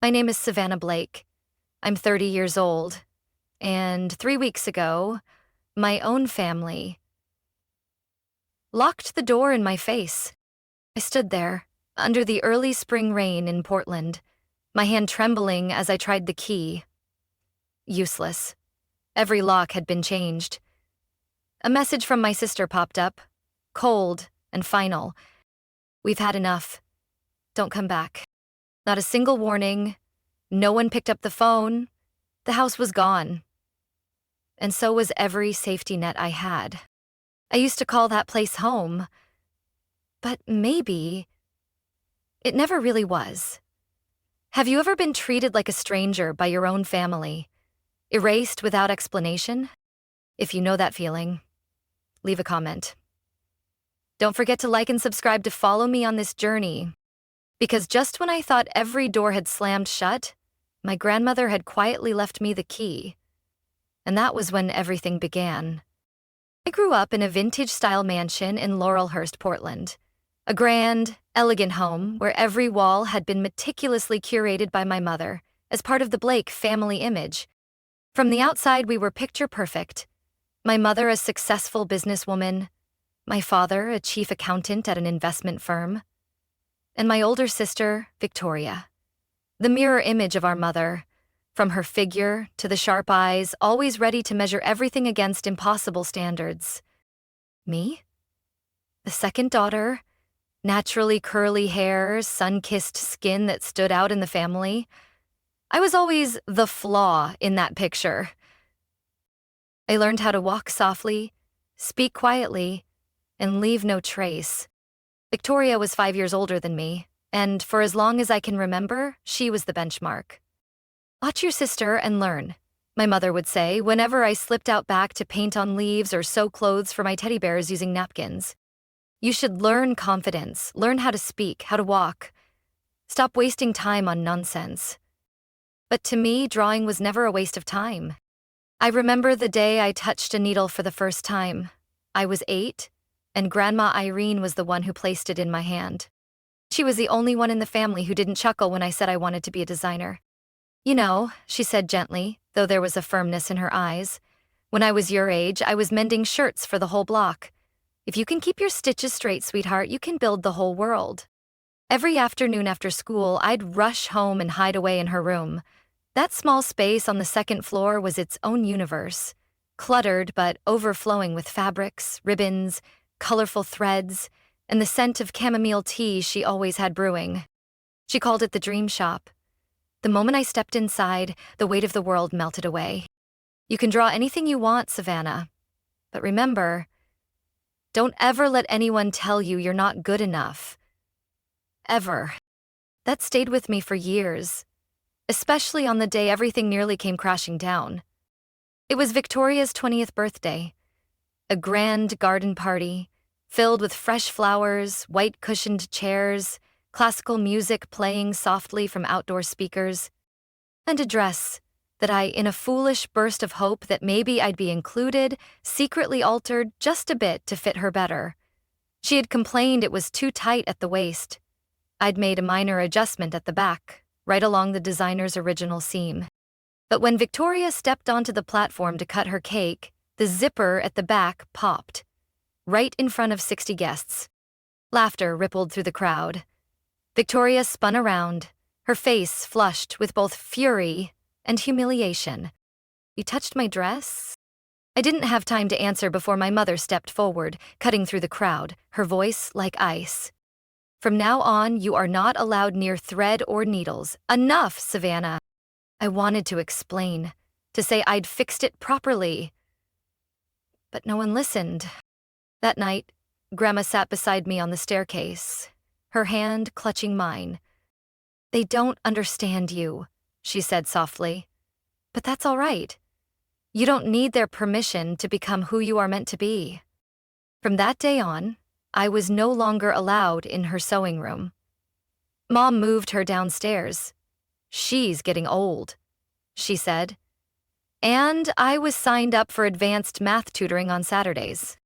My name is Savannah Blake. I'm 30 years old, and 3 weeks ago, my own family locked the door in my face. I stood there, under the early spring rain in Portland, my hand trembling as I tried the key. Useless. Every lock had been changed. A message from my sister popped up, cold and final. "We've had enough. Don't come back." Not a single warning. No one picked up the phone. The house was gone. And so was every safety net I had. I used to call that place home. But maybe it never really was. Have you ever been treated like a stranger by your own family? Erased without explanation? If you know that feeling, leave a comment. Don't forget to like and subscribe to follow me on this journey. Because just when I thought every door had slammed shut, my grandmother had quietly left me the key. And that was when everything began. I grew up in a vintage-style mansion in Laurelhurst, Portland. A grand, elegant home where every wall had been meticulously curated by my mother as part of the Blake family image. From the outside, we were picture perfect. My mother, a successful businesswoman, my father, a chief accountant at an investment firm, and my older sister, Victoria, the mirror image of our mother, from her figure to the sharp eyes, always ready to measure everything against impossible standards. Me? The second daughter, naturally curly hair, sun-kissed skin that stood out in the family. I was always the flaw in that picture. I learned how to walk softly, speak quietly, and leave no trace. Victoria was 5 years older than me, and for as long as I can remember, she was the benchmark. "Watch your sister and learn," my mother would say whenever I slipped out back to paint on leaves or sew clothes for my teddy bears using napkins. You should learn confidence, learn how to speak, how to walk. Stop wasting time on nonsense. But to me, drawing was never a waste of time. I remember the day I touched a needle for the first time. I was 8, and Grandma Irene was the one who placed it in my hand. She was the only one in the family who didn't chuckle when I said I wanted to be a designer. "You know," she said gently, though there was a firmness in her eyes, "when I was your age, I was mending shirts for the whole block. If you can keep your stitches straight, sweetheart, you can build the whole world." Every afternoon after school, I'd rush home and hide away in her room. That small space on the second floor was its own universe, cluttered but overflowing with fabrics, ribbons, colorful threads, and the scent of chamomile tea she always had brewing. She called it the dream shop. The moment I stepped inside, the weight of the world melted away. "You can draw anything you want, Savannah. But remember, don't ever let anyone tell you you're not good enough. Ever." That stayed with me for years, especially on the day everything nearly came crashing down. It was Victoria's 20th birthday, a grand garden party, filled with fresh flowers, white-cushioned chairs, classical music playing softly from outdoor speakers, and a dress that I, in a foolish burst of hope that maybe I'd be included, secretly altered just a bit to fit her better. She had complained it was too tight at the waist. I'd made a minor adjustment at the back, right along the designer's original seam. But when Victoria stepped onto the platform to cut her cake, the zipper at the back popped, right in front of 60 guests. Laughter rippled through the crowd. Victoria spun around, her face flushed with both fury and humiliation. "You touched my dress?" I didn't have time to answer before my mother stepped forward, cutting through the crowd, her voice like ice. "From now on, you are not allowed near thread or needles. Enough, Savannah." I wanted to explain, to say I'd fixed it properly. But no one listened. That night, Grandma sat beside me on the staircase, her hand clutching mine. "They don't understand you," she said softly. "But that's all right. You don't need their permission to become who you are meant to be." From that day on, I was no longer allowed in her sewing room. Mom moved her downstairs. "She's getting old," she said. And I was signed up for advanced math tutoring on Saturdays.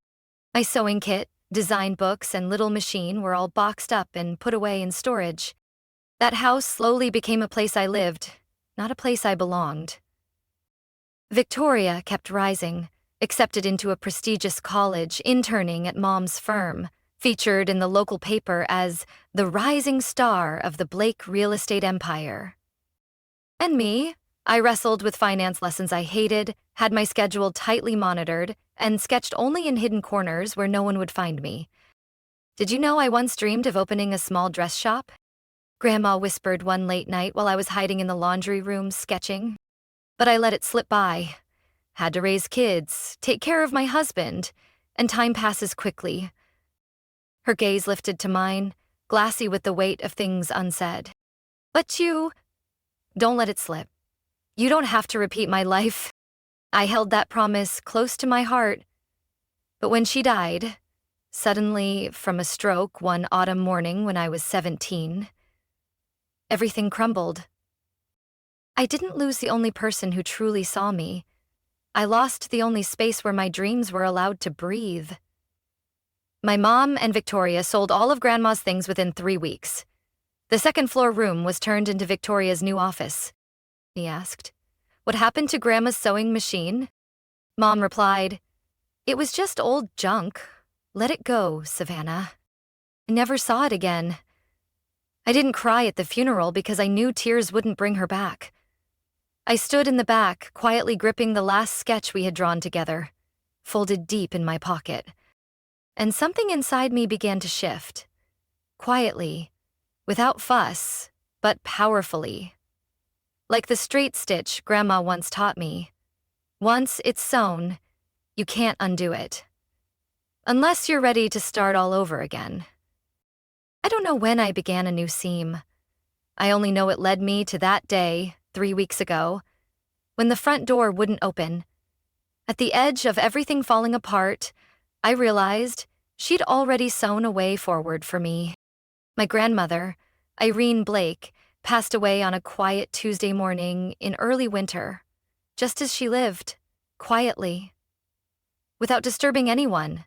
My sewing kit, design books, and little machine were all boxed up and put away in storage. That house slowly became a place I lived, not a place I belonged. Victoria kept rising, accepted into a prestigious college, interning at Mom's firm, featured in the local paper as the rising star of the Blake real estate empire. And me, I wrestled with finance lessons I hated, had my schedule tightly monitored, and sketched only in hidden corners where no one would find me. Did you know I once dreamed of opening a small dress shop? Grandma whispered one late night while I was hiding in the laundry room sketching. But I let it slip by. Had to raise kids, take care of my husband, and time passes quickly. Her gaze lifted to mine, glassy with the weight of things unsaid. But don't let it slip. You don't have to repeat my life. I held that promise close to my heart. But when she died, suddenly from a stroke one autumn morning when I was 17, everything crumbled. I didn't lose the only person who truly saw me. I lost the only space where my dreams were allowed to breathe. My mom and Victoria sold all of Grandma's things within 3 weeks. The second-floor room was turned into Victoria's new office. He asked, "What happened to Grandma's sewing machine?" Mom replied, "It was just old junk. Let it go, Savannah." I never saw it again. I didn't cry at the funeral because I knew tears wouldn't bring her back. I stood in the back, quietly gripping the last sketch we had drawn together, folded deep in my pocket. And something inside me began to shift. Quietly, without fuss, but powerfully. Like the straight stitch Grandma once taught me. Once it's sewn, you can't undo it. Unless you're ready to start all over again. I don't know when I began a new seam. I only know it led me to that day, 3 weeks ago, when the front door wouldn't open. At the edge of everything falling apart, I realized she'd already sewn a way forward for me. My grandmother, Irene Blake, passed away on a quiet Tuesday morning in early winter, just as she lived, quietly, without disturbing anyone.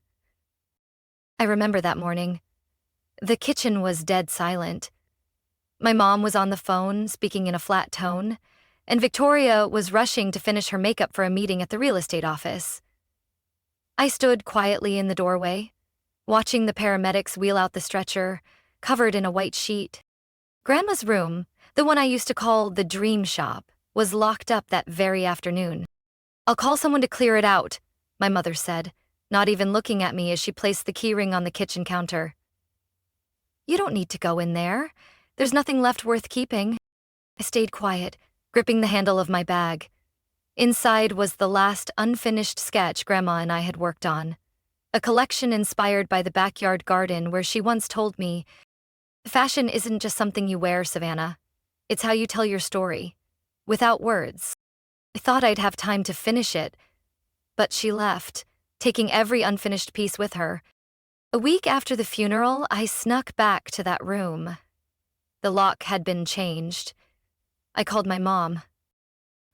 I remember that morning. The kitchen was dead silent. My mom was on the phone, speaking in a flat tone, and Victoria was rushing to finish her makeup for a meeting at the real estate office. I stood quietly in the doorway, watching the paramedics wheel out the stretcher, covered in a white sheet. Grandma's room, the one I used to call the dream shop, was locked up that very afternoon. "I'll call someone to clear it out," my mother said, not even looking at me as she placed the keyring on the kitchen counter. "You don't need to go in there. There's nothing left worth keeping." I stayed quiet, gripping the handle of my bag. Inside was the last unfinished sketch Grandma and I had worked on, a collection inspired by the backyard garden where she once told me, "Fashion isn't just something you wear, Savannah. It's how you tell your story, without words." I thought I'd have time to finish it, but she left, taking every unfinished piece with her. A week after the funeral, I snuck back to that room. The lock had been changed. I called my mom.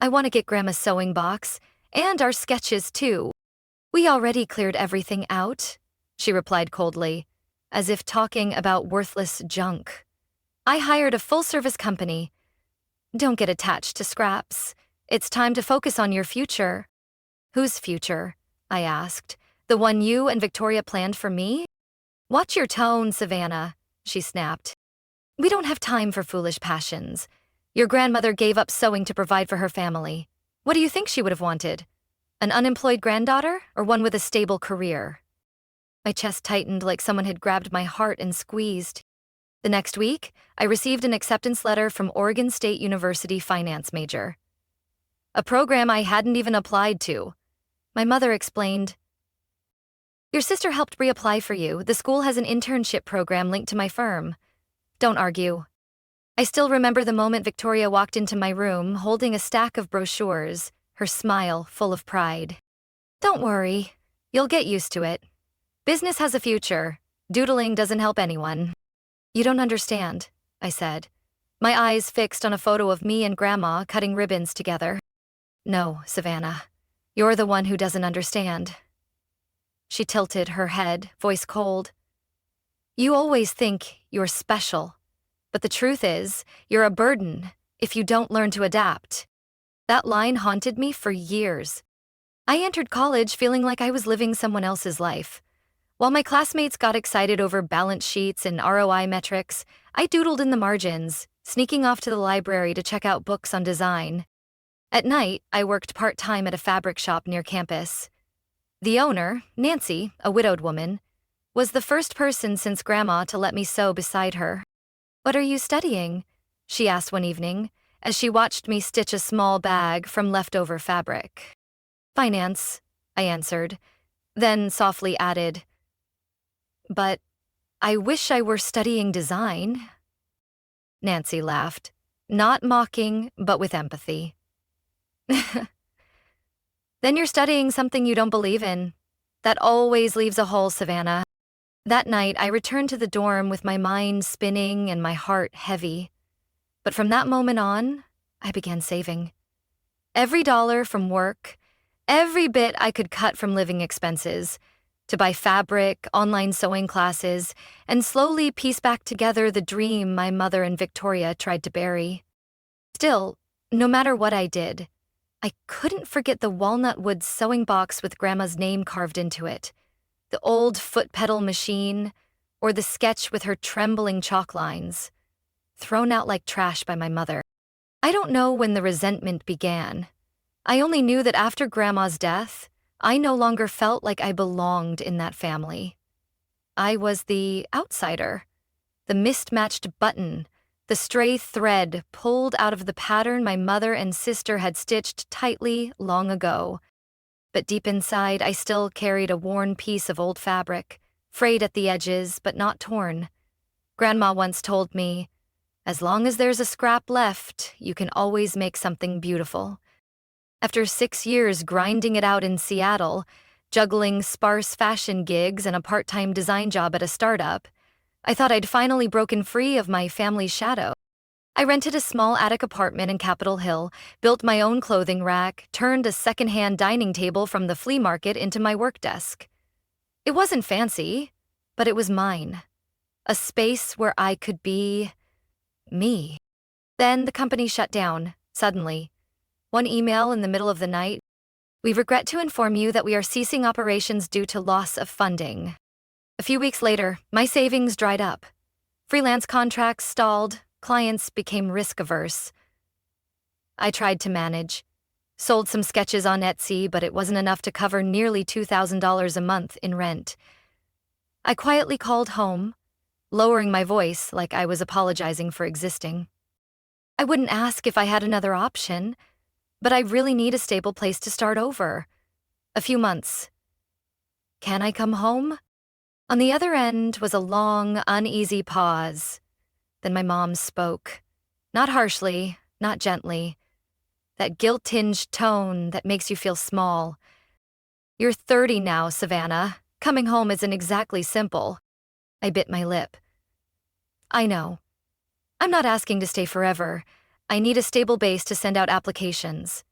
"I want to get Grandma's sewing box, and our sketches too." "We already cleared everything out," she replied coldly, as if talking about worthless junk. "I hired a full-service company. Don't get attached to scraps. It's time to focus on your future." "Whose future?" I asked. "The one you and Victoria planned for me?" "Watch your tone, Savannah," she snapped. "We don't have time for foolish passions. Your grandmother gave up sewing to provide for her family. What do you think she would have wanted? An unemployed granddaughter or one with a stable career?" My chest tightened like someone had grabbed my heart and squeezed. The next week, I received an acceptance letter from Oregon State University finance major. A program I hadn't even applied to. My mother explained, "Your sister helped reapply for you. The school has an internship program linked to my firm. Don't argue." I still remember the moment Victoria walked into my room holding a stack of brochures, her smile full of pride. "Don't worry. You'll get used to it. Business has a future. Doodling doesn't help anyone." "You don't understand," I said, my eyes fixed on a photo of me and Grandma cutting ribbons together. "No, Savannah. You're the one who doesn't understand." She tilted her head, voice cold. "You always think you're special. But the truth is, you're a burden if you don't learn to adapt. That line haunted me for years. I entered college feeling like I was living someone else's life. While my classmates got excited over balance sheets and ROI metrics, I doodled in the margins, sneaking off to the library to check out books on design. At night, I worked part-time at a fabric shop near campus. The owner, Nancy, a widowed woman, was the first person since Grandma to let me sew beside her. "What are you studying?" she asked one evening, as she watched me stitch a small bag from leftover fabric. "Finance," I answered, then softly added, "But I wish I were studying design." Nancy laughed, not mocking, but with empathy. "Then you're studying something you don't believe in. That always leaves a hole, Savannah." That night, I returned to the dorm with my mind spinning and my heart heavy. But from that moment on, I began saving. Every dollar from work, every bit I could cut from living expenses, to buy fabric, online sewing classes, and slowly piece back together the dream my mother and Victoria tried to bury. Still, no matter what I did, I couldn't forget the walnut wood sewing box with Grandma's name carved into it, the old foot pedal machine, or the sketch with her trembling chalk lines, thrown out like trash by my mother. I don't know when the resentment began. I only knew that after Grandma's death, I no longer felt like I belonged in that family. I was the outsider, the mismatched button, the stray thread pulled out of the pattern my mother and sister had stitched tightly long ago. But deep inside, I still carried a worn piece of old fabric, frayed at the edges but not torn. Grandma once told me, "As long as there's a scrap left, you can always make something beautiful." After 6 years grinding it out in Seattle, juggling sparse fashion gigs and a part-time design job at a startup, I thought I'd finally broken free of my family's shadow. I rented a small attic apartment in Capitol Hill, built my own clothing rack, turned a secondhand dining table from the flea market into my work desk. It wasn't fancy, but it was mine. A space where I could be me. Then the company shut down, suddenly. One email in the middle of the night: "We regret to inform you that we are ceasing operations due to loss of funding." A few weeks later, my savings dried up. Freelance contracts stalled, clients became risk-averse. I tried to manage. Sold some sketches on Etsy, but it wasn't enough to cover nearly $2,000 a month in rent. I quietly called home, lowering my voice like I was apologizing for existing. I wouldn't ask if I had another option, but I really need a stable place to start over. A few months. "Can I come home?" On the other end was a long, uneasy pause. Then my mom spoke. Not harshly, not gently. That guilt-tinged tone that makes you feel small. "You're 30 now, Savannah. Coming home isn't exactly simple." I bit my lip. "I know. I'm not asking to stay forever. I need a stable base to send out applications.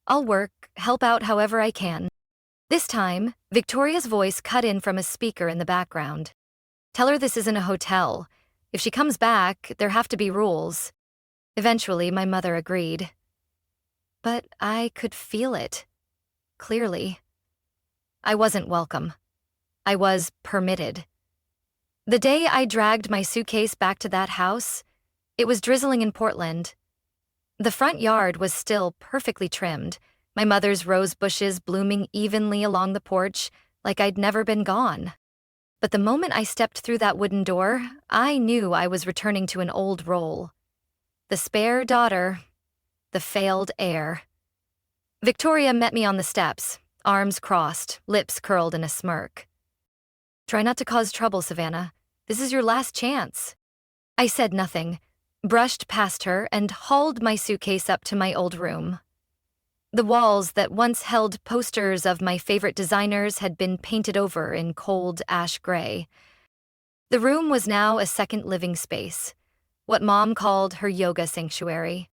I'll work, help out however I can." This time, Victoria's voice cut in from a speaker in the background. "Tell her this isn't a hotel. If she comes back, there have to be rules." Eventually, my mother agreed. But I could feel it, clearly. I wasn't welcome. I was permitted. The day I dragged my suitcase back to that house, it was drizzling in Portland. The front yard was still perfectly trimmed, my mother's rose bushes blooming evenly along the porch like I'd never been gone. But the moment I stepped through that wooden door, I knew I was returning to an old role. The spare daughter, the failed heir. Victoria met me on the steps, arms crossed, lips curled in a smirk. "Try not to cause trouble, Savannah. This is your last chance." I said nothing, brushed past her, and hauled my suitcase up to my old room. The walls that once held posters of my favorite designers had been painted over in cold ash gray. The room was now a second living space, what Mom called her yoga sanctuary.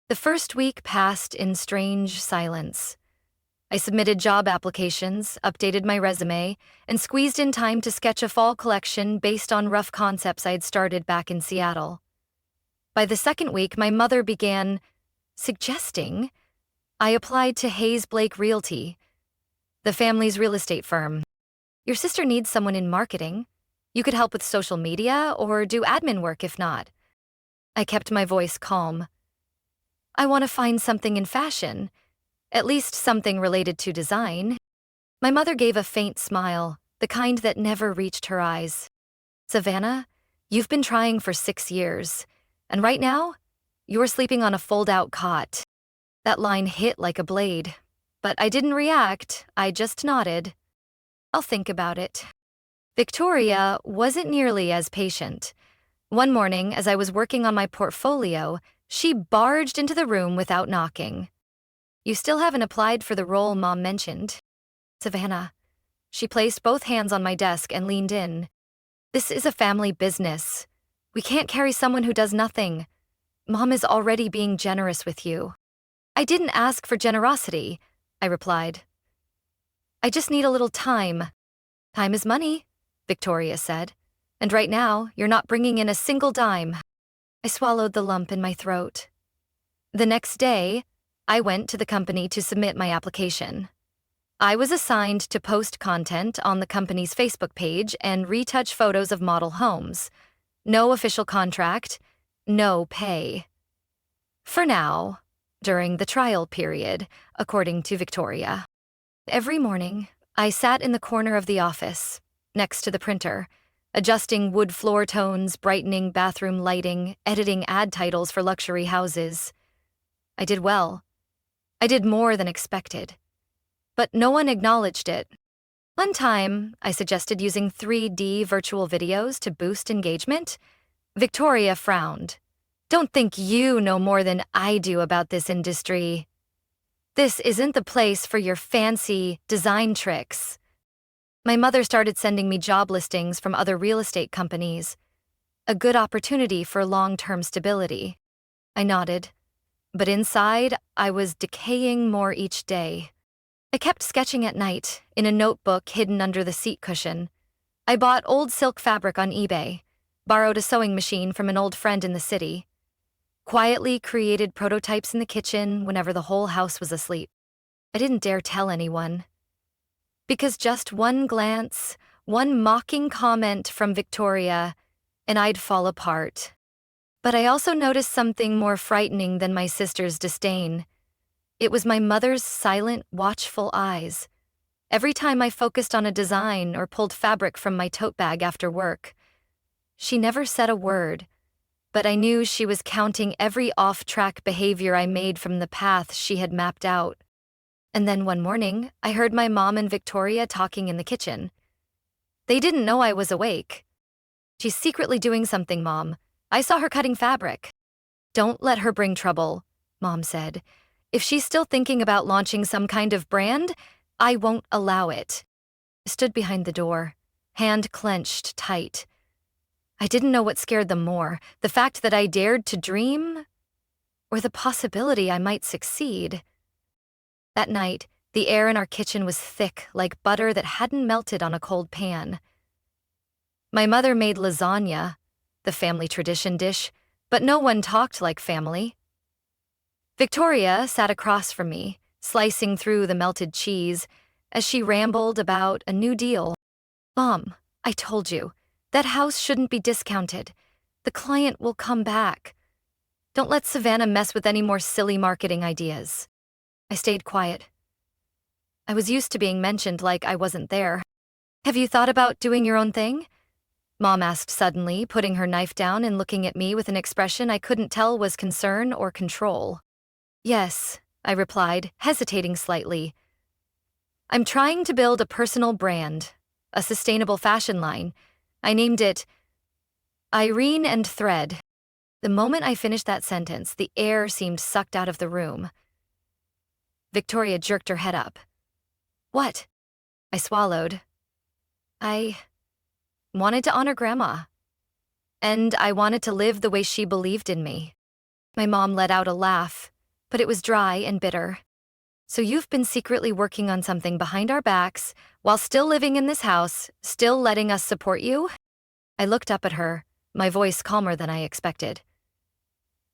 The first week passed in strange silence. I submitted job applications, updated my resume, and squeezed in time to sketch a fall collection based on rough concepts I'd started back in Seattle. By the second week, my mother began suggesting I applied to Hayes Blake Realty, the family's real estate firm. Your sister needs someone in marketing. You could help with social media or do admin work if not. I kept my voice calm. I want to find something in fashion, at least something related to design. My mother gave a faint smile, the kind that never reached her eyes. Savannah, you've been trying for 6 years, and right now, you're sleeping on a fold-out cot. That line hit like a blade, but I didn't react, I just nodded. I'll think about it. Victoria wasn't nearly as patient. One morning, as I was working on my portfolio, she barged into the room without knocking. You still haven't applied for the role Mom mentioned. Savannah. She placed both hands on my desk and leaned in. This is a family business. We can't carry someone who does nothing. Mom is already being generous with you. I didn't ask for generosity, I replied. I just need a little time. Time is money, Victoria said. And right now, you're not bringing in a single dime. I swallowed the lump in my throat. The next day, I went to the company to submit my application. I was assigned to post content on the company's Facebook page and retouch photos of model homes. No official contract, no pay. For now, during the trial period, according to Victoria. Every morning, I sat in the corner of the office, next to the printer, adjusting wood floor tones, brightening bathroom lighting, editing ad titles for luxury houses. I did well. I did more than expected. But no one acknowledged it. One time, I suggested using 3D virtual videos to boost engagement. Victoria frowned. Don't think you know more than I do about this industry. This isn't the place for your fancy design tricks. My mother started sending me job listings from other real estate companies. A good opportunity for long-term stability. I nodded. But inside, I was decaying more each day. I kept sketching at night, in a notebook hidden under the seat cushion. I bought old silk fabric on eBay, borrowed a sewing machine from an old friend in the city, quietly created prototypes in the kitchen whenever the whole house was asleep. I didn't dare tell anyone. Because just one glance, one mocking comment from Victoria, and I'd fall apart. But I also noticed something more frightening than my sister's disdain. It was my mother's silent, watchful eyes. Every time I focused on a design or pulled fabric from my tote bag after work. She never said a word, but I knew she was counting every off-track behavior I made from the path she had mapped out. And then one morning, I heard my mom and Victoria talking in the kitchen. They didn't know I was awake. She's secretly doing something, Mom. I saw her cutting fabric. Don't let her bring trouble, Mom said. If she's still thinking about launching some kind of brand, I won't allow it. I stood behind the door, hand clenched tight. I didn't know what scared them more, the fact that I dared to dream, or the possibility I might succeed. That night, the air in our kitchen was thick, like butter that hadn't melted on a cold pan. My mother made lasagna, the family tradition dish, but no one talked like family. Victoria sat across from me, slicing through the melted cheese, as she rambled about a new deal. Mom, I told you, that house shouldn't be discounted. The client will come back. Don't let Savannah mess with any more silly marketing ideas. I stayed quiet. I was used to being mentioned like I wasn't there. Have you thought about doing your own thing? Mom asked suddenly, putting her knife down and looking at me with an expression I couldn't tell was concern or control. Yes, I replied, hesitating slightly. I'm trying to build a personal brand, a sustainable fashion line. I named it Irene and Thread. The moment I finished that sentence, the air seemed sucked out of the room. Victoria jerked her head up. What? I swallowed. I wanted to honor Grandma. And I wanted to live the way she believed in me. My mom let out a laugh, but it was dry and bitter. So you've been secretly working on something behind our backs, while still living in this house, still letting us support you? I looked up at her, my voice calmer than I expected.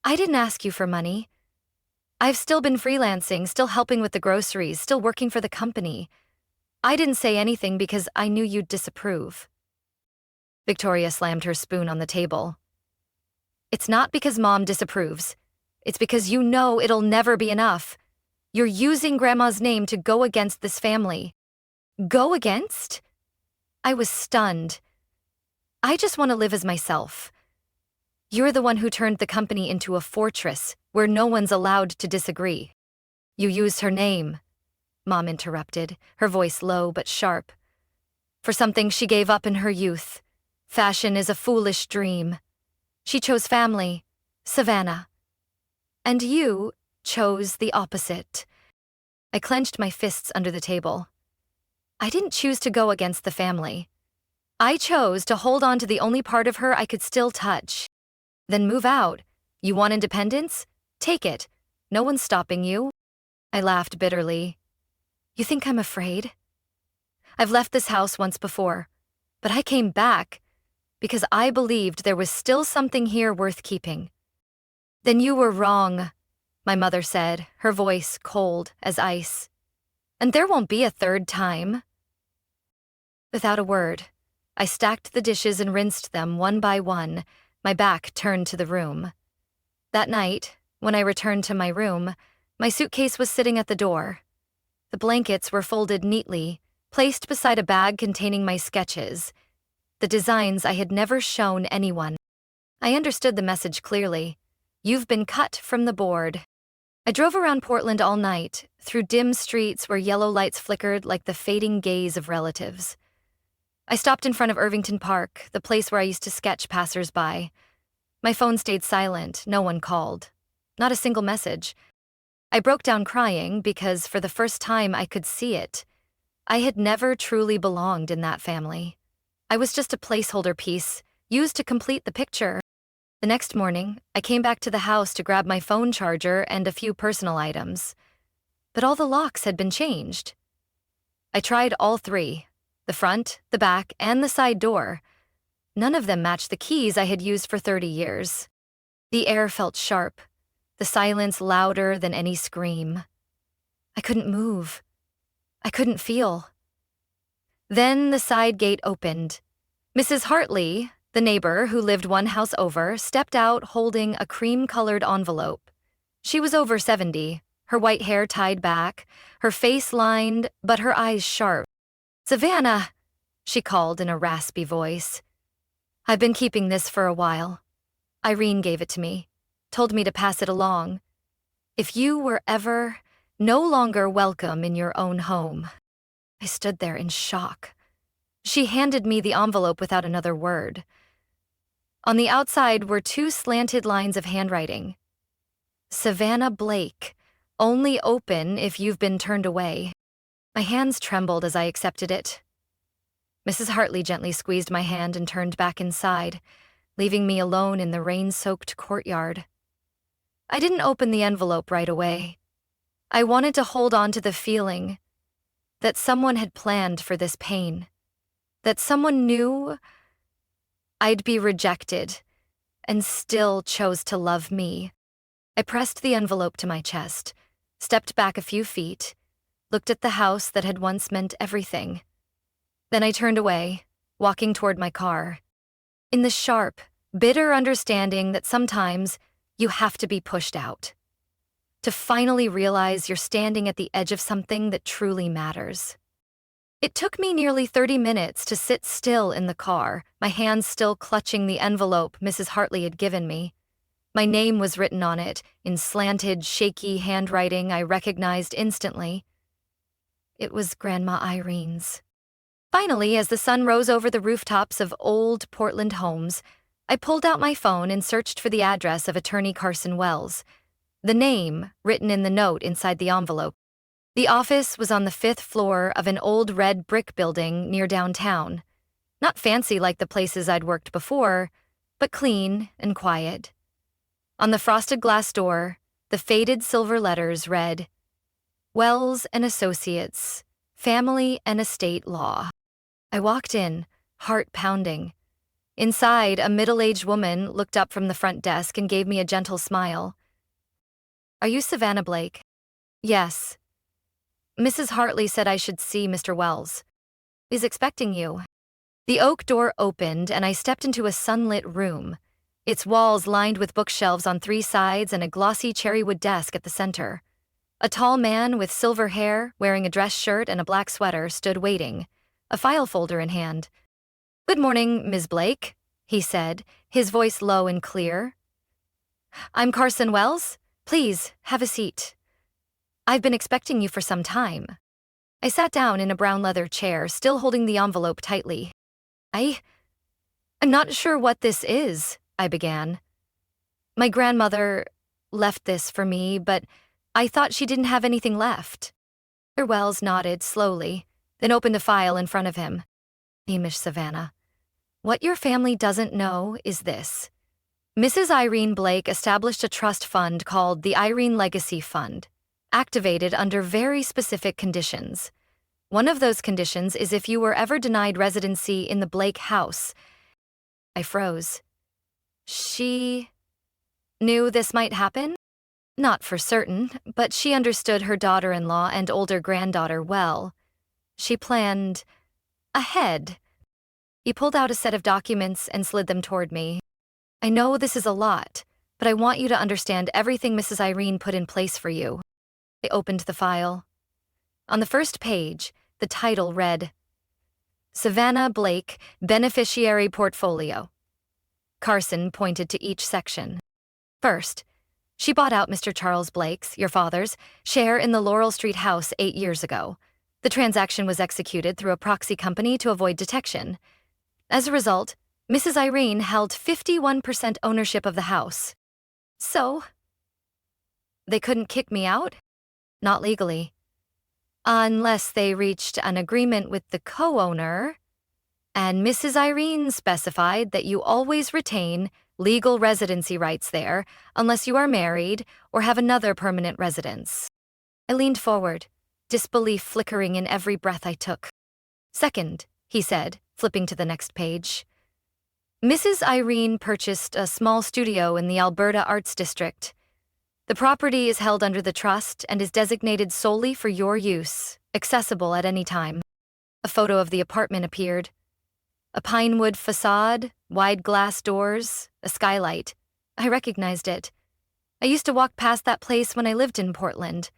I didn't ask you for money. I've still been freelancing, still helping with the groceries, still working for the company. I didn't say anything because I knew you'd disapprove. Victoria slammed her spoon on the table. It's not because Mom disapproves. It's because you know it'll never be enough. You're using Grandma's name to go against this family. Go against? I was stunned. I just want to live as myself. You're the one who turned the company into a fortress where no one's allowed to disagree. You used her name, Mom interrupted, her voice low but sharp. For something she gave up in her youth. Fashion is a foolish dream. She chose family, Savannah. And you chose the opposite. I clenched my fists under the table. I didn't choose to go against the family. I chose to hold on to the only part of her I could still touch. Then move out. You want independence? Take it. No one's stopping you. I laughed bitterly. You think I'm afraid? I've left this house once before, but I came back because I believed there was still something here worth keeping. Then you were wrong, my mother said, her voice cold as ice. And there won't be a third time. Without a word, I stacked the dishes and rinsed them one by one, my back turned to the room. That night, when I returned to my room, my suitcase was sitting at the door. The blankets were folded neatly, placed beside a bag containing my sketches, the designs I had never shown anyone. I understood the message clearly. You've been cut from the board. I drove around Portland all night, through dim streets where yellow lights flickered like the fading gaze of relatives. I stopped in front of Irvington Park, the place where I used to sketch passers-by. My phone stayed silent, no one called. Not a single message. I broke down crying because for the first time I could see it. I had never truly belonged in that family. I was just a placeholder piece, used to complete the picture. The next morning, I came back to the house to grab my phone charger and a few personal items. But all the locks had been changed. I tried all three, the front, the back, and the side door. None of them matched the keys I had used for 30 years. The air felt sharp, the silence louder than any scream. I couldn't move. I couldn't feel. Then the side gate opened. Mrs. Hartley, the neighbor who lived one house over, stepped out holding a cream-colored envelope. She was over 70, her white hair tied back, her face lined, but her eyes sharp. "Savannah," she called in a raspy voice. "I've been keeping this for a while. Irene gave it to me, told me to pass it along. If you were ever no longer welcome in your own home." I stood there in shock. She handed me the envelope without another word. On the outside were two slanted lines of handwriting. "Savannah Blake, only open if you've been turned away." My hands trembled as I accepted it. Mrs. Hartley gently squeezed my hand and turned back inside, leaving me alone in the rain-soaked courtyard. I didn't open the envelope right away. I wanted to hold on to the feeling that someone had planned for this pain, that someone knew I'd be rejected and still chose to love me. I pressed the envelope to my chest, stepped back a few feet, looked at the house that had once meant everything. Then I turned away, walking toward my car, in the sharp, bitter understanding that sometimes you have to be pushed out, to finally realize you're standing at the edge of something that truly matters. It took me nearly 30 minutes to sit still in the car, my hands still clutching the envelope Mrs. Hartley had given me. My name was written on it, in slanted, shaky handwriting I recognized instantly. It was Grandma Irene's. Finally, as the sun rose over the rooftops of old Portland homes, I pulled out my phone and searched for the address of Attorney Carson Wells, the name written in the note inside the envelope. The office was on the 5th floor of an old red brick building near downtown. Not fancy like the places I'd worked before, but clean and quiet. On the frosted glass door, the faded silver letters read, "Wells and Associates, Family and Estate Law." I walked in, heart pounding. Inside, a middle-aged woman looked up from the front desk and gave me a gentle smile. "Are you Savannah Blake?" "Yes." "Mrs. Hartley said I should see Mr. Wells. He's expecting you." The oak door opened and I stepped into a sunlit room, its walls lined with bookshelves on 3 sides and a glossy cherrywood desk at the center. A tall man with silver hair, wearing a dress shirt and a black sweater, stood waiting, a file folder in hand. "Good morning, Ms. Blake," he said, his voice low and clear. "I'm Carson Wells. Please, have a seat. I've been expecting you for some time." I sat down in a brown leather chair, still holding the envelope tightly. I'm not sure what this is," I began. "My grandmother left this for me, but I thought she didn't have anything left." Mr. Wells nodded slowly, then opened the file in front of him. "Miss Savannah, what your family doesn't know is this. Mrs. Irene Blake established a trust fund called the Irene Legacy Fund, activated under very specific conditions. One of those conditions is if you were ever denied residency in the Blake house." I froze. She knew this might happen? Not for certain, but she understood her daughter-in-law and older granddaughter well. She planned ahead. He pulled out a set of documents and slid them toward me. "I know this is a lot, but I want you to understand everything Mrs. Irene put in place for you." I opened the file. On the first page, the title read, "Savannah Blake, Beneficiary Portfolio." Carson pointed to each section. "First, she bought out Mr. Charles Blake's, your father's, share in the Laurel Street house 8 years ago. The transaction was executed through a proxy company to avoid detection. As a result, Mrs. Irene held 51% ownership of the house. So, they couldn't kick me out? Not legally. Unless they reached an agreement with the co-owner, and Mrs. Irene specified that you always retain legal residency rights there unless you are married or have another permanent residence." I leaned forward, disbelief flickering in every breath I took. "Second," he said, flipping to the next page, "Mrs. Irene purchased a small studio in the Alberta Arts District. The property is held under the trust and is designated solely for your use, accessible at any time." A photo of the apartment appeared. A pinewood facade, wide glass doors, a skylight. I recognized it. I used to walk past that place when I lived in Portland,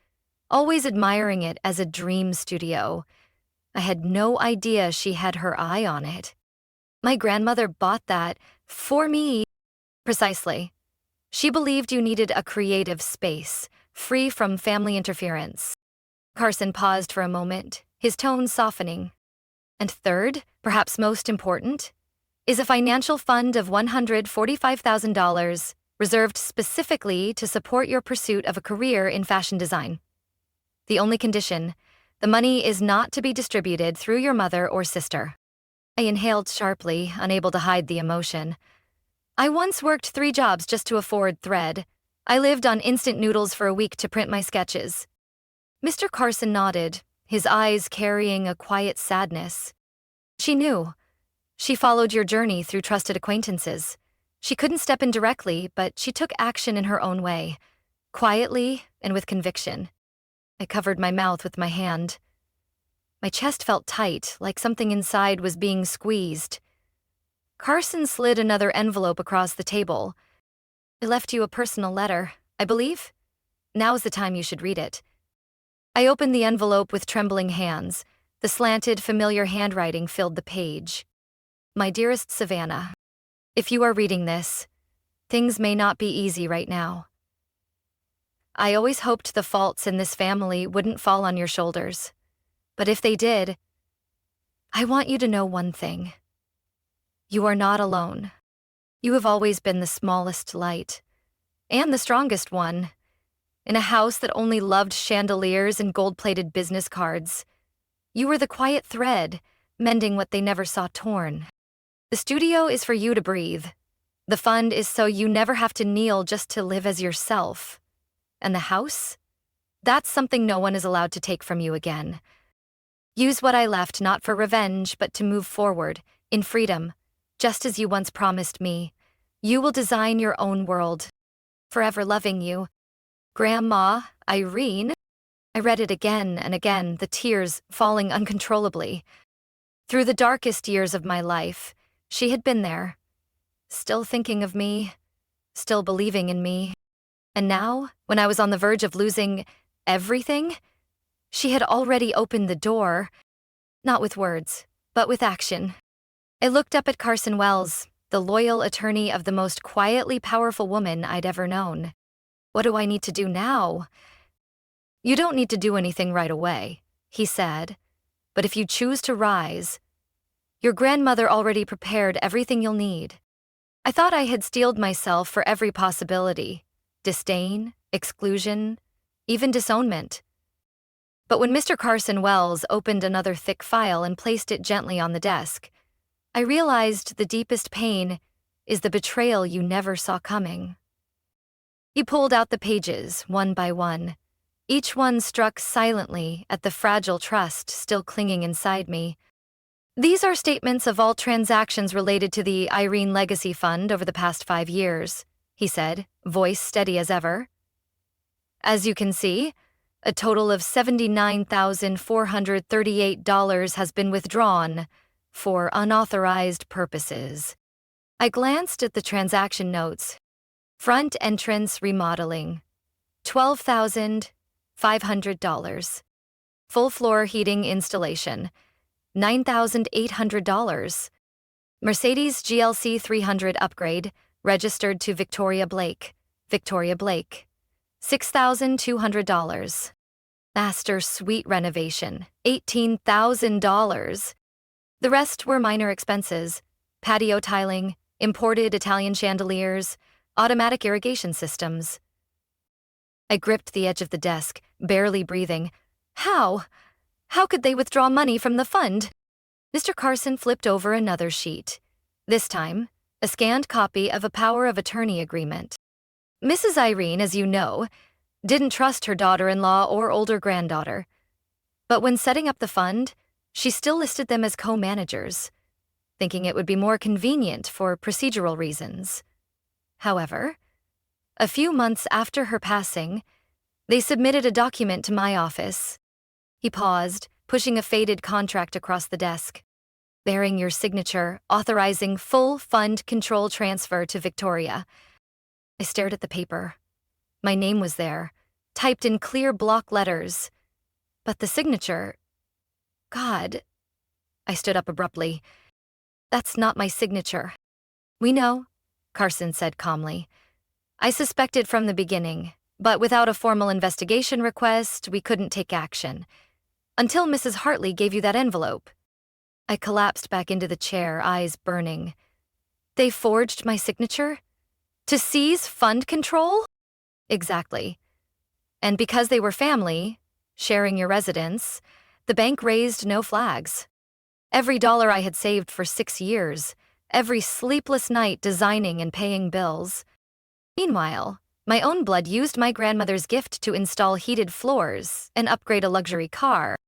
always admiring it as a dream studio. I had no idea she had her eye on it. My grandmother bought that for me. Precisely. She believed you needed a creative space, free from family interference. Carson paused for a moment, his tone softening. "And third, perhaps most important, is a financial fund of $145,000 reserved specifically to support your pursuit of a career in fashion design. The only condition, the money is not to be distributed through your mother or sister." I inhaled sharply, unable to hide the emotion. I once worked 3 jobs just to afford thread. I lived on instant noodles for a week to print my sketches. Mr. Carson nodded, his eyes carrying a quiet sadness. "She knew. She followed your journey through trusted acquaintances. She couldn't step in directly, but she took action in her own way, quietly and with conviction." I covered my mouth with my hand. My chest felt tight, like something inside was being squeezed. Carson slid another envelope across the table. "I left you a personal letter, I believe. Now's the time you should read it." I opened the envelope with trembling hands. The slanted, familiar handwriting filled the page. "My dearest Savannah, if you are reading this, things may not be easy right now. I always hoped the faults in this family wouldn't fall on your shoulders. But if they did, I want you to know one thing. You are not alone. You have always been the smallest light, and the strongest one, in a house that only loved chandeliers and gold-plated business cards. You were the quiet thread, mending what they never saw torn. The studio is for you to breathe. The fund is so you never have to kneel just to live as yourself. And the house? That's something no one is allowed to take from you again. Use what I left not for revenge, but to move forward, in freedom, just as you once promised me. You will design your own world. Forever loving you. Grandma, Irene. I read it again and again, the tears falling uncontrollably. Through the darkest years of my life, she had been there, still thinking of me, still believing in me. And now, when I was on the verge of losing everything, she had already opened the door, not with words, but with action. I looked up at Carson Wells, the loyal attorney of the most quietly powerful woman I'd ever known. What do I need to do now? You don't need to do anything right away, he said, but if you choose to rise, your grandmother already prepared everything you'll need. I thought I had steeled myself for every possibility, disdain, exclusion, even disownment. But when Mr. Carson Wells opened another thick file and placed it gently on the desk, I realized the deepest pain is the betrayal you never saw coming. He pulled out the pages, one by one. Each one struck silently at the fragile trust still clinging inside me. These are statements of all transactions related to the Irene Legacy Fund over the past 5 years, he said, voice steady as ever. As you can see, a total of $79,438 has been withdrawn for unauthorized purposes. I glanced at the transaction notes. Front entrance remodeling, $12,500. Full floor heating installation, $9,800. Mercedes GLC 300 upgrade, registered to Victoria Blake, $6,200. Master suite renovation, $18,000. The rest were minor expenses: patio tiling, imported Italian chandeliers, automatic irrigation systems. I gripped the edge of the desk, barely breathing. How? How could they withdraw money from the fund? Mr. Carson flipped over another sheet. This time, a scanned copy of a power of attorney agreement. Mrs. Irene, as you know, didn't trust her daughter-in-law or older granddaughter. But when setting up the fund, she still listed them as co-managers, thinking it would be more convenient for procedural reasons. However, a few months after her passing, they submitted a document to my office. He paused, pushing a faded contract across the desk. Bearing your signature, authorizing full fund control transfer to Victoria. I stared at the paper. My name was there, typed in clear block letters. But the signature... God. I stood up abruptly. That's not my signature. We know, Carson said calmly. I suspected from the beginning, but without a formal investigation request, we couldn't take action. Until Mrs. Hartley gave you that envelope. I collapsed back into the chair, eyes burning. They forged my signature? To seize fund control? Exactly. And because they were family, sharing your residence, the bank raised no flags. Every dollar I had saved for 6 years, every sleepless night designing and paying bills. Meanwhile, my own blood used my grandmother's gift to install heated floors and upgrade a luxury car.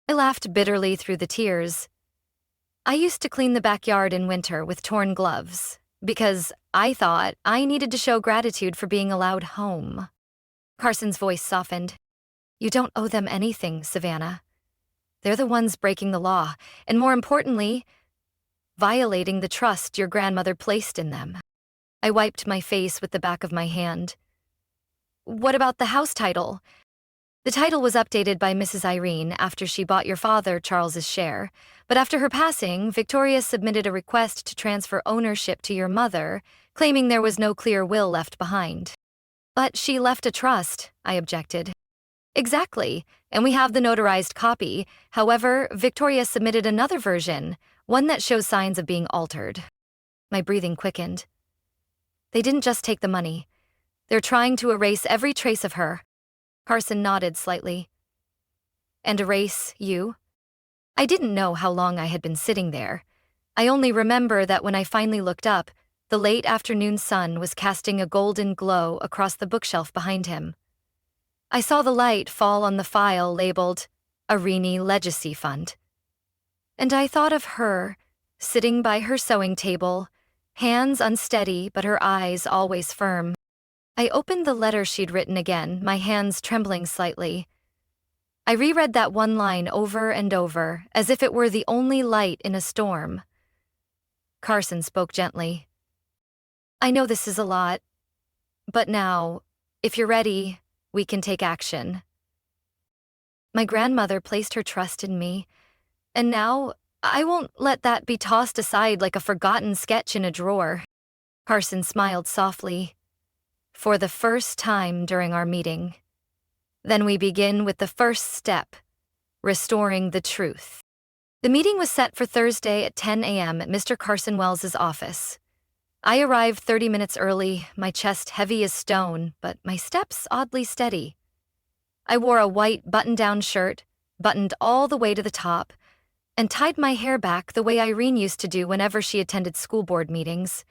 I laughed bitterly through the tears. I used to clean the backyard in winter with torn gloves, because I thought I needed to show gratitude for being allowed home. Carson's voice softened. You don't owe them anything, Savannah. They're the ones breaking the law, and more importantly, violating the trust your grandmother placed in them. I wiped my face with the back of my hand. What about the house title? The title was updated by Mrs. Irene after she bought your father Charles's share, but after her passing, Victoria submitted a request to transfer ownership to your mother, claiming there was no clear will left behind. But she left a trust, I objected. Exactly, and we have the notarized copy. However, Victoria submitted another version, one that shows signs of being altered. My breathing quickened. They didn't just take the money. They're trying to erase every trace of her. Carson nodded slightly. And erase you? I didn't know how long I had been sitting there. I only remember that when I finally looked up, the late afternoon sun was casting a golden glow across the bookshelf behind him. I saw the light fall on the file labeled Irene Legacy Fund. And I thought of her, sitting by her sewing table, hands unsteady but her eyes always firm. I opened the letter she'd written again, my hands trembling slightly. I reread that one line over and over, as if it were the only light in a storm. Carson spoke gently. I know this is a lot, but now, if you're ready, we can take action. My grandmother placed her trust in me, and now I won't let that be tossed aside like a forgotten sketch in a drawer. Carson smiled softly. For the first time during our meeting. Then we begin with the first step, restoring the truth. The meeting was set for Thursday at 10 a.m. at Mr. Carson Wells's office. I arrived 30 minutes early, my chest heavy as stone, but my steps oddly steady. I wore a white button-down shirt, buttoned all the way to the top, and tied my hair back the way Irene used to do whenever she attended school board meetings.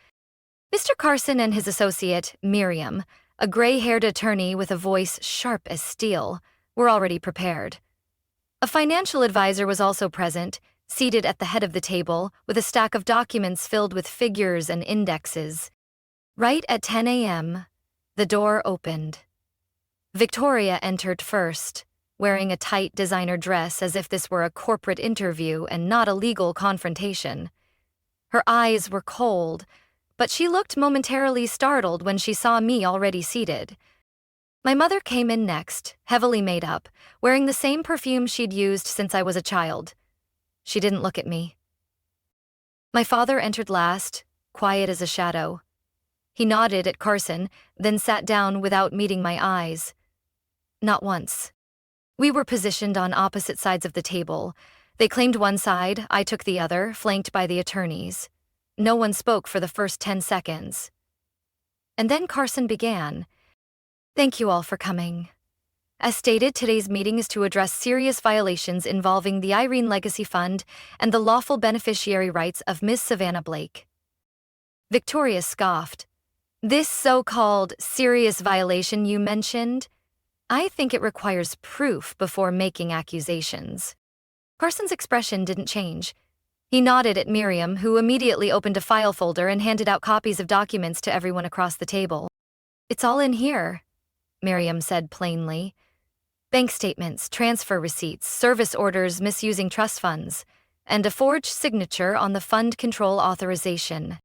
Mr. Carson and his associate, Miriam, a gray-haired attorney with a voice sharp as steel, were already prepared. A financial advisor was also present, seated at the head of the table, with a stack of documents filled with figures and indexes. Right at 10 a.m., the door opened. Victoria entered first, wearing a tight designer dress as if this were a corporate interview and not a legal confrontation. Her eyes were cold, but she looked momentarily startled when she saw me already seated. My mother came in next, heavily made up, wearing the same perfume she'd used since I was a child. She didn't look at me. My father entered last, quiet as a shadow. He nodded at Carson, then sat down without meeting my eyes. Not once. We were positioned on opposite sides of the table. They claimed one side, I took the other, flanked by the attorneys. No one spoke for the first 10 seconds. And then Carson began. Thank you all for coming. As stated, today's meeting is to address serious violations involving the Irene Legacy Fund and the lawful beneficiary rights of Ms. Savannah Blake. Victoria scoffed. This so-called serious violation you mentioned, I think it requires proof before making accusations. Carson's expression didn't change. He nodded at Miriam, who immediately opened a file folder and handed out copies of documents to everyone across the table. It's all in here, Miriam said plainly. Bank statements, transfer receipts, service orders misusing trust funds, and a forged signature on the fund control authorization.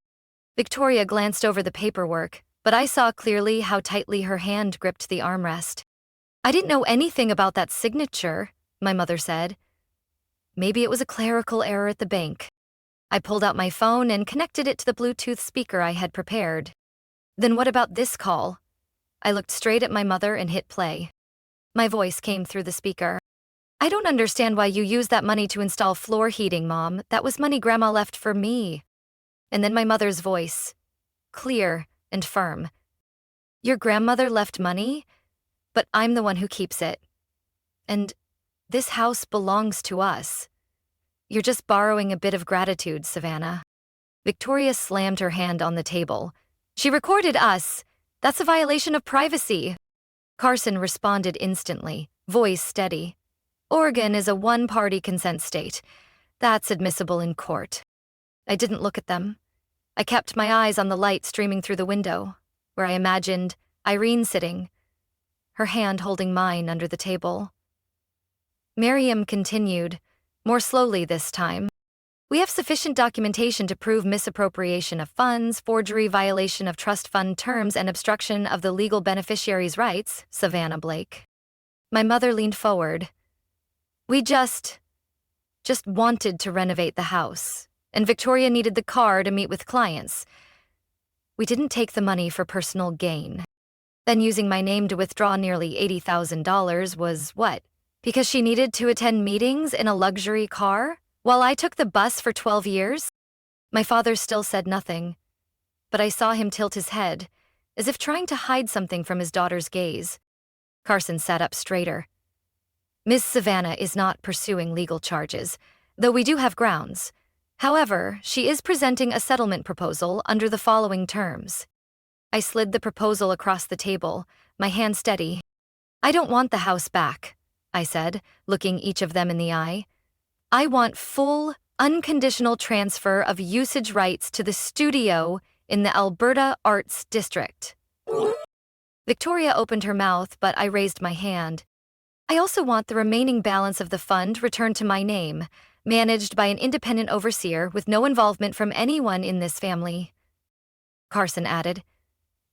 Victoria glanced over the paperwork, but I saw clearly how tightly her hand gripped the armrest. I didn't know anything about that signature, my mother said. Maybe it was a clerical error at the bank. I pulled out my phone and connected it to the Bluetooth speaker I had prepared. Then what about this call? I looked straight at my mother and hit play. My voice came through the speaker. I don't understand why you used that money to install floor heating, Mom. That was money Grandma left for me. And then my mother's voice, clear and firm. Your grandmother left money, but I'm the one who keeps it. And this house belongs to us. You're just borrowing a bit of gratitude, Savannah. Victoria slammed her hand on the table. She recorded us. That's a violation of privacy. Carson responded instantly, voice steady. Oregon is a one-party consent state. That's admissible in court. I didn't look at them. I kept my eyes on the light streaming through the window, where I imagined Irene sitting, her hand holding mine under the table. Miriam continued, more slowly this time. We have sufficient documentation to prove misappropriation of funds, forgery, violation of trust fund terms, and obstruction of the legal beneficiary's rights, Savannah Blake. My mother leaned forward. We just wanted to renovate the house, and Victoria needed the car to meet with clients. We didn't take the money for personal gain. Then using my name to withdraw nearly $80,000 was what? Because she needed to attend meetings in a luxury car, while I took the bus for 12 years? My father still said nothing, but I saw him tilt his head, as if trying to hide something from his daughter's gaze. Carson sat up straighter. Ms. Savannah is not pursuing legal charges, though we do have grounds. However, she is presenting a settlement proposal under the following terms. I slid the proposal across the table, my hand steady. I don't want the house back, I said, looking each of them in the eye. I want full, unconditional transfer of usage rights to the studio in the Alberta Arts District. Victoria opened her mouth, but I raised my hand. I also want the remaining balance of the fund returned to my name, managed by an independent overseer with no involvement from anyone in this family. Carson added.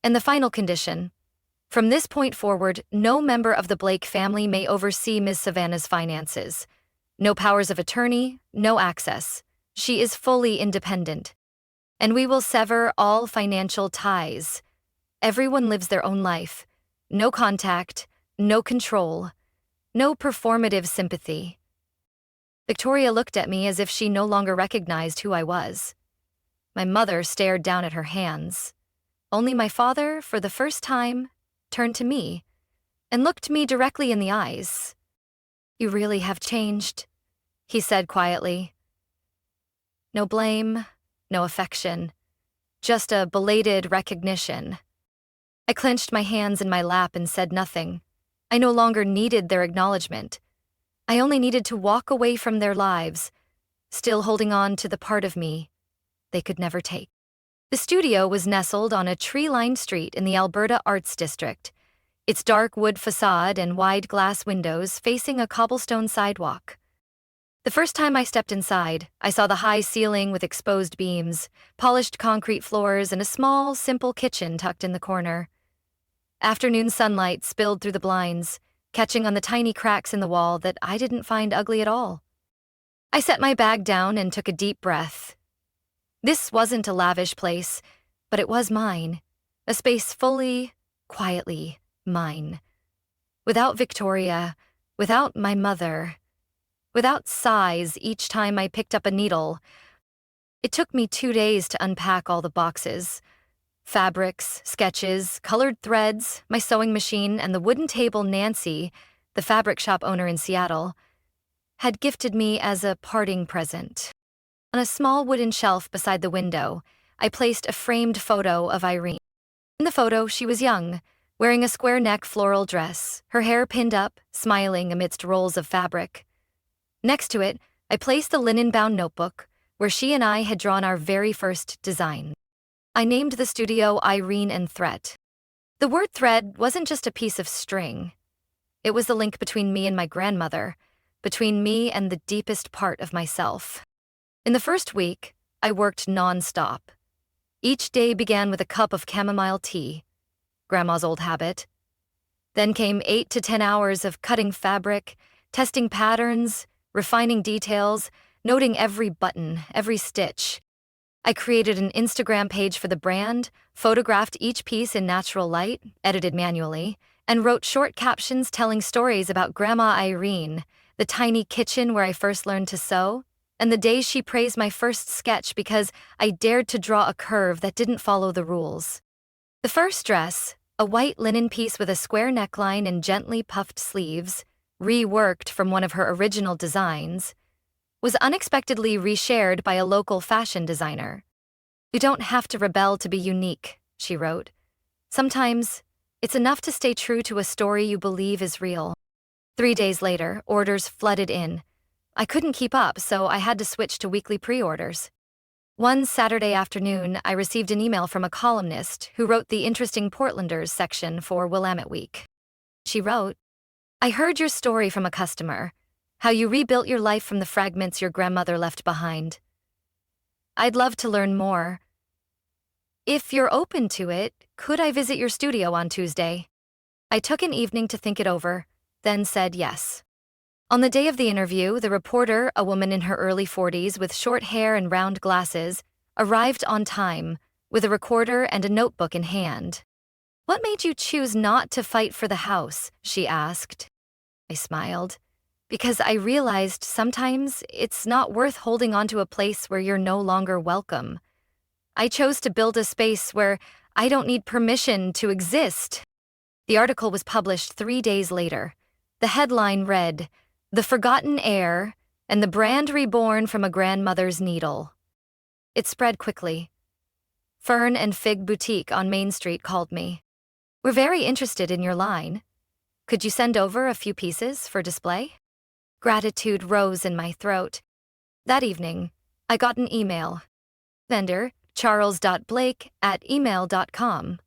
And the final condition. From this point forward, no member of the Blake family may oversee Ms. Savannah's finances. No powers of attorney, no access. She is fully independent. And we will sever all financial ties. Everyone lives their own life. No contact, no control, no performative sympathy. Victoria looked at me as if she no longer recognized who I was. My mother stared down at her hands. Only my father, for the first time, turned to me and looked me directly in the eyes. "You really have changed," he said quietly. No blame, no affection, just a belated recognition. I clenched my hands in my lap and said nothing. I no longer needed their acknowledgement. I only needed to walk away from their lives, still holding on to the part of me they could never take. The studio was nestled on a tree-lined street in the Alberta Arts District, its dark wood facade and wide glass windows facing a cobblestone sidewalk. The first time I stepped inside, I saw the high ceiling with exposed beams, polished concrete floors, and a small, simple kitchen tucked in the corner. Afternoon sunlight spilled through the blinds, catching on the tiny cracks in the wall that I didn't find ugly at all. I set my bag down and took a deep breath. This wasn't a lavish place, but it was mine, a space fully, quietly mine. Without Victoria, without my mother, without sighs each time I picked up a needle. It took me 2 days to unpack all the boxes. Fabrics, sketches, colored threads, my sewing machine, and the wooden table Nancy, the fabric shop owner in Seattle, had gifted me as a parting present. On a small wooden shelf beside the window, I placed a framed photo of Irene. In the photo, she was young, wearing a square-neck floral dress, her hair pinned up, smiling amidst rolls of fabric. Next to it, I placed the linen-bound notebook, where she and I had drawn our very first design. I named the studio Irene and Threat. The word thread wasn't just a piece of string. It was the link between me and my grandmother, between me and the deepest part of myself. In the first week, I worked non-stop. Each day began with a cup of chamomile tea, Grandma's old habit. Then came 8 to 10 hours of cutting fabric, testing patterns, refining details, noting every button, every stitch. I created an Instagram page for the brand, photographed each piece in natural light, edited manually, and wrote short captions telling stories about Grandma Irene, the tiny kitchen where I first learned to sew, and the day she praised my first sketch because I dared to draw a curve that didn't follow the rules. The first dress, a white linen piece with a square neckline and gently puffed sleeves, reworked from one of her original designs, was unexpectedly reshared by a local fashion designer. "You don't have to rebel to be unique," she wrote. "Sometimes, it's enough to stay true to a story you believe is real." 3 days later, orders flooded in. I couldn't keep up, so I had to switch to weekly pre-orders. One Saturday afternoon, I received an email from a columnist who wrote the Interesting Portlanders section for Willamette Week. She wrote, "I heard your story from a customer, how you rebuilt your life from the fragments your grandmother left behind. I'd love to learn more. If you're open to it, could I visit your studio on Tuesday?" I took an evening to think it over, then said yes. On the day of the interview, the reporter, a woman in her early 40s with short hair and round glasses, arrived on time, with a recorder and a notebook in hand. "What made you choose not to fight for the house?" she asked. I smiled, because I realized sometimes it's not worth holding on to a place where you're no longer welcome. I chose to build a space where I don't need permission to exist. The article was published 3 days later. The headline read, "The Forgotten Heir and the Brand Reborn from a Grandmother's Needle." It spread quickly. Fern and Fig Boutique on Main Street called me. "We're very interested in your line. Could you send over a few pieces for display?" Gratitude rose in my throat. That evening, I got an email. Vendor, charles.blake@email.com.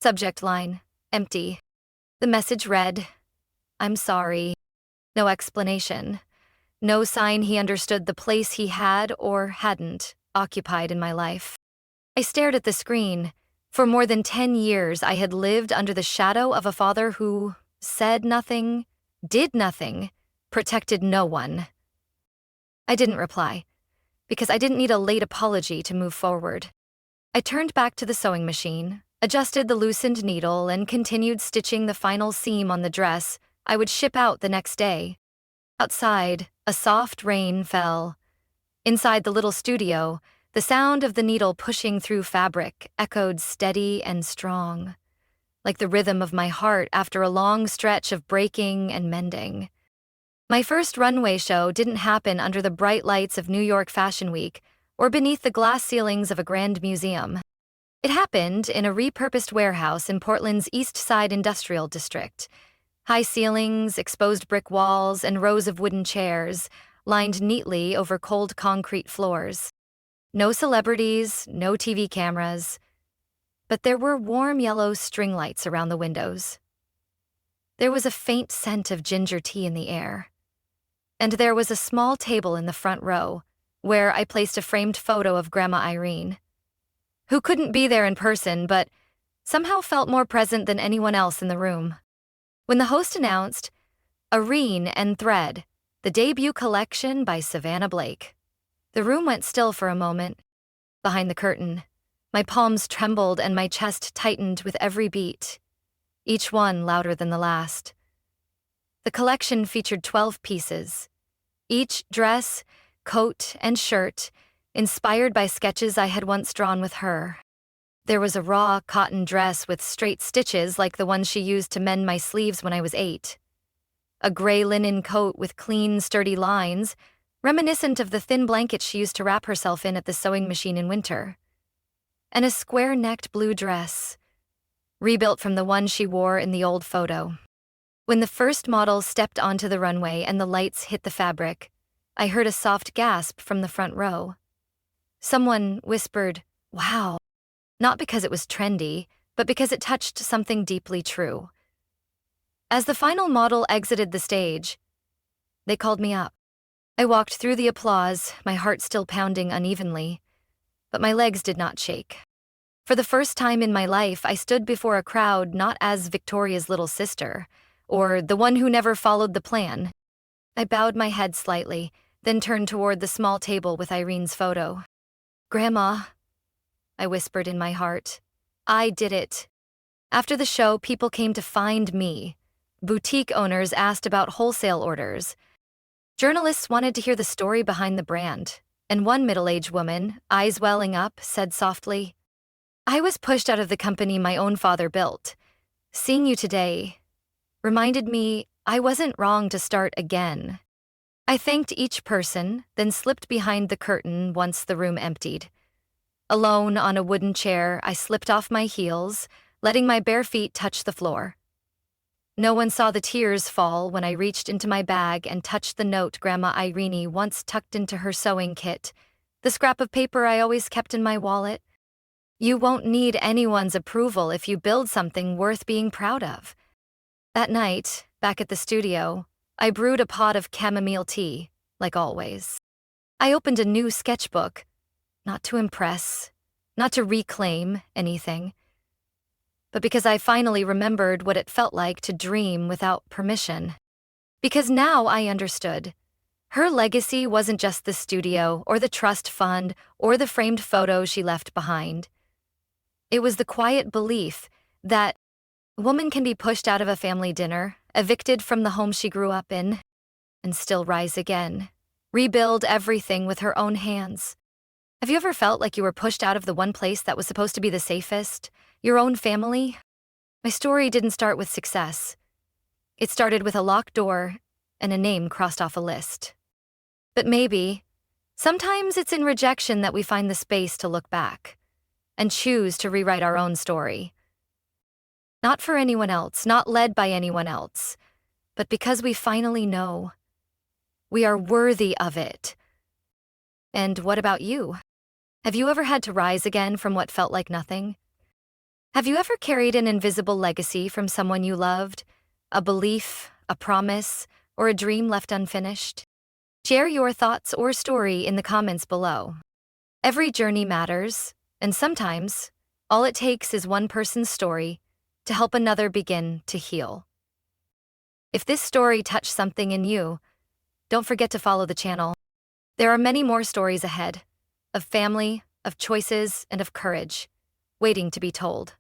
Subject line, empty. The message read, I'm sorry. No explanation. No sign he understood the place he had or hadn't occupied in my life. I stared at the screen. For more than 10 years, I had lived under the shadow of a father who said nothing, did nothing, protected no one. I didn't reply, because I didn't need a late apology to move forward. I turned back to the sewing machine, adjusted the loosened needle, and continued stitching the final seam on the dress I would ship out the next day. Outside, a soft rain fell. Inside the little studio, the sound of the needle pushing through fabric echoed steady and strong, like the rhythm of my heart after a long stretch of breaking and mending. My first runway show didn't happen under the bright lights of New York Fashion Week or beneath the glass ceilings of a grand museum. It happened in a repurposed warehouse in Portland's East Side Industrial District. High ceilings, exposed brick walls, and rows of wooden chairs lined neatly over cold concrete floors. No celebrities, no TV cameras, but there were warm yellow string lights around the windows. There was a faint scent of ginger tea in the air. And there was a small table in the front row, where I placed a framed photo of Grandma Irene, who couldn't be there in person but somehow felt more present than anyone else in the room. When the host announced, Irene and Thread, the debut collection by Savannah Blake, the room went still for a moment. Behind the curtain, my palms trembled and my chest tightened with every beat, each one louder than the last. The collection featured 12 pieces, each dress, coat, and shirt inspired by sketches I had once drawn with her. There was a raw cotton dress with straight stitches like the ones she used to mend my sleeves when I was 8. A gray linen coat with clean, sturdy lines, reminiscent of the thin blanket she used to wrap herself in at the sewing machine in winter. And a square-necked blue dress, rebuilt from the one she wore in the old photo. When the first model stepped onto the runway and the lights hit the fabric, I heard a soft gasp from the front row. Someone whispered, "Wow," not because it was trendy, but because it touched something deeply true. As the final model exited the stage, they called me up. I walked through the applause, my heart still pounding unevenly, but my legs did not shake. For the first time in my life, I stood before a crowd not as Victoria's little sister, or the one who never followed the plan. I bowed my head slightly, then turned toward the small table with Irene's photo. "Grandma," I whispered in my heart, "I did it." After the show, people came to find me. Boutique owners asked about wholesale orders. Journalists wanted to hear the story behind the brand, and one middle-aged woman, eyes welling up, said softly, "I was pushed out of the company my own father built. Seeing you today reminded me I wasn't wrong to start again." I thanked each person, then slipped behind the curtain once the room emptied. Alone on a wooden chair, I slipped off my heels, letting my bare feet touch the floor. No one saw the tears fall when I reached into my bag and touched the note Grandma Irene once tucked into her sewing kit, the scrap of paper I always kept in my wallet. "You won't need anyone's approval if you build something worth being proud of." That night, back at the studio, I brewed a pot of chamomile tea, like always. I opened a new sketchbook, not to impress, not to reclaim anything, but because I finally remembered what it felt like to dream without permission. Because now I understood. Her legacy wasn't just the studio or the trust fund or the framed photos she left behind. It was the quiet belief that a woman can be pushed out of a family dinner, evicted from the home she grew up in, and still rise again, rebuild everything with her own hands. Have you ever felt like you were pushed out of the one place that was supposed to be the safest, your own family? My story didn't start with success. It started with a locked door and a name crossed off a list. But maybe, sometimes it's in rejection that we find the space to look back and choose to rewrite our own story. Not for anyone else, not led by anyone else, but because we finally know we are worthy of it. And what about you? Have you ever had to rise again from what felt like nothing? Have you ever carried an invisible legacy from someone you loved? A belief, a promise, or a dream left unfinished? Share your thoughts or story in the comments below. Every journey matters, and sometimes, all it takes is one person's story to help another begin to heal. If this story touched something in you, don't forget to follow the channel. There are many more stories ahead, of family, of choices, and of courage, waiting to be told.